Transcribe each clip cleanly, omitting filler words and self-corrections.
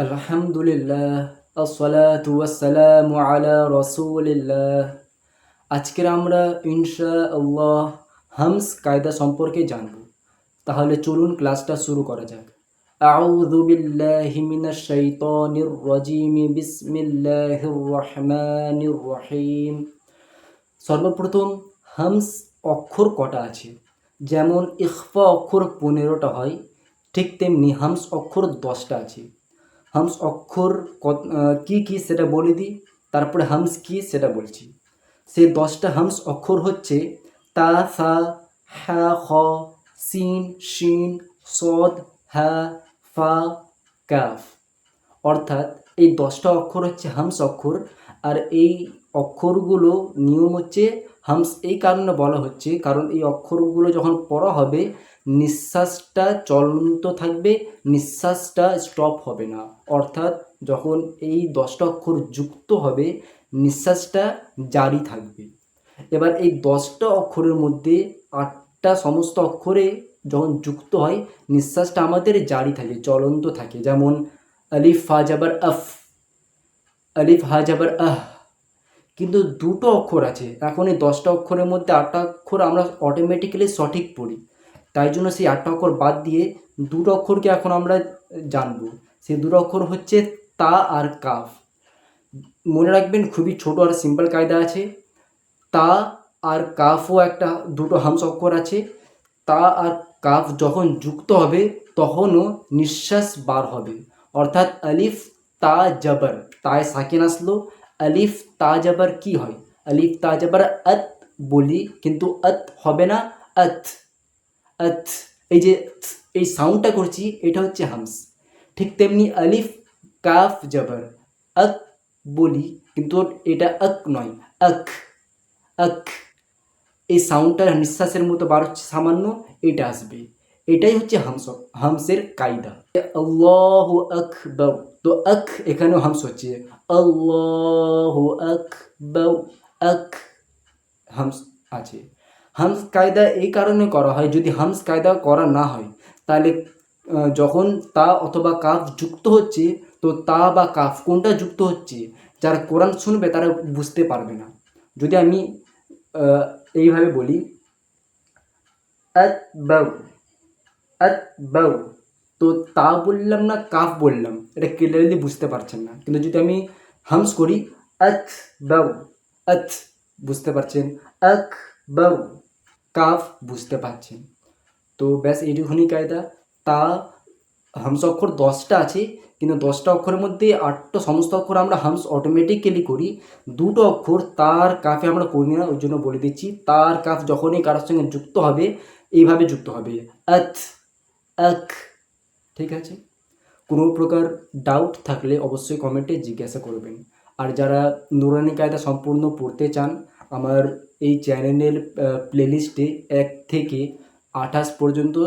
আলহামদুলিল্লাহ আসসালাতু ওয়াসসালামু আলা রাসূলিল্লাহ। আজকের আমরা ইনশাআল্লাহ হামস কায়দা সম্পর্কে জানব। তাহলে চলুন ক্লাসটা শুরু করা যাক। আউযু বিল্লাহি মিনাশ শাইতানির রাজীম। বিসমিল্লাহির রহমানির রহিম। সর্বপ্রথম হামস অক্ষর কটা আছে? যেমন ইখফা অক্ষর 15টা হয়, ঠিক তেমনি হামস অক্ষর 10টা আছে। হামস অক্ষর কি কি সেটা বলে দিই, তারপরে হামস কি সেটা বলছি। সেই 10টা হামস অক্ষর হচ্ছে তা, সা, হা, খ, সিন, শিন, সদ, হা, ফা, কাফ। অর্থাৎ এই 10টা অক্ষর হচ্ছে হামস অক্ষর। আর এই অক্ষরগুলো নিয়ম হচ্ছে হামস এই কারণে বলা হচ্ছে কারণ এই অক্ষরগুলো যখন পড়া হবে নিঃশ্বাসটা চলন্ত থাকবে, নিঃশ্বাসটা স্টপ হবে না। অর্থাৎ যখন এই 10টা অক্ষর যুক্ত হবে নিঃশ্বাসটা জারি থাকবে। এবার এই 10টা অক্ষরের মধ্যে 8টা সমস্ত অক্ষরে যখন যুক্ত হয় নিঃশ্বাসটা আমাদের জারি থাকে, চলন্ত থাকে। যেমন আলিফ হা জাবার আফ, আলিফ হা জাবার আহ। কিন্তু দুটো অক্ষর আছে, এখন এই 10টা অক্ষরের মধ্যে 8টা অক্ষর আমরা অটোমেটিক্যালি সঠিক পড়ি, তাই জন্য সেই 8টা অক্ষর বাদ দিয়ে দুটো অক্ষরকে এখন আমরা জানবো। সেই দুটো অক্ষর হচ্ছে তা আর কাফ। মনে রাখবেন, খুবই ছোট আর সিম্পল কায়দা আছে। তা আর কাফও একটা দুটো হামস অক্ষর আছে। তা আর কাফ যখন যুক্ত হবে তখনও নিঃশ্বাস বার হবে। অর্থাৎ আলিফ তা জাবার, তায় সাকিন আসলো, আলিফ তা জাবার কি হয়? আলিফ তা জাবার আত বলি, কিন্তু আত হবে না, আত আত। এই যে এই সাউন্ডটা করছি এটা হচ্ছে হামস। ঠিক তেমনি আলিফ কাফ জাবার আক বলি, কিন্তু এটা আক নয়, আক আক। এই সাউন্ডটা নিঃশ্বাসের মতো বার হচ্ছে সামান্য, এটা আসবে। এটাই হচ্ছে হামসের কায়দা। আল্লাহু আকবার, তো আক এখানেও হামস হচ্ছে আল্লাহু আকবার, আক হামস আছে। হামস কায়দা এই কারণে করা হয়, যদি হামস কায়দা করা না হয় তাহলে যখন তা অথবা কাফ যুক্ত হচ্ছে, তো তা বা কাফ কোনটা যুক্ত হচ্ছে যারা কোরআন শুনবে তারা বুঝতে পারবে না। যদি আমি এইভাবে বলি আতবাউ, আতবাউ, তো তা বললাম না কাফ বললাম, এটা ক্লিয়ারলি বুঝতে পারছেন না। কিন্তু যদি আমি হামস করি আতবাউ, আত বুঝতে পারছেন, আকবাউ কাফ বুঝতে পারছেন। তো ব্যাস এইটুকুনি কায়দা। তা হামস অক্ষর 10টা আছে, কিন্তু 10টা অক্ষরের মধ্যে 8টা সমস্ত অক্ষর আমরা হামস অটোমেটিক্যালি করি। দুটো অক্ষর তার কাফে আমরা করি না, ওই জন্য বলে দিচ্ছি। তার কাফ যখনই কারোর সঙ্গে যুক্ত হবে এইভাবে যুক্ত হবে, আত আক। ঠিক আছে? কোনো প্রকার ডাউট থাকলে অবশ্যই কমেন্টে জিজ্ঞাসা করবেন। আর যারা নুরানি কায়দা সম্পূর্ণ পড়তে চান, আমার এই চ্যানেলের প্লেলিস্টে 1 থেকে 28 পর্যন্ত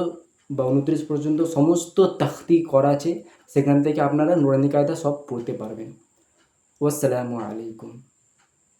বা 29 পর্যন্ত সমস্ত তাখতি করা আছে, সেখান থেকে আপনারা নুরানি কায়দা সব পড়তে পারবেন। ওয়াসসালামু আলাইকুম।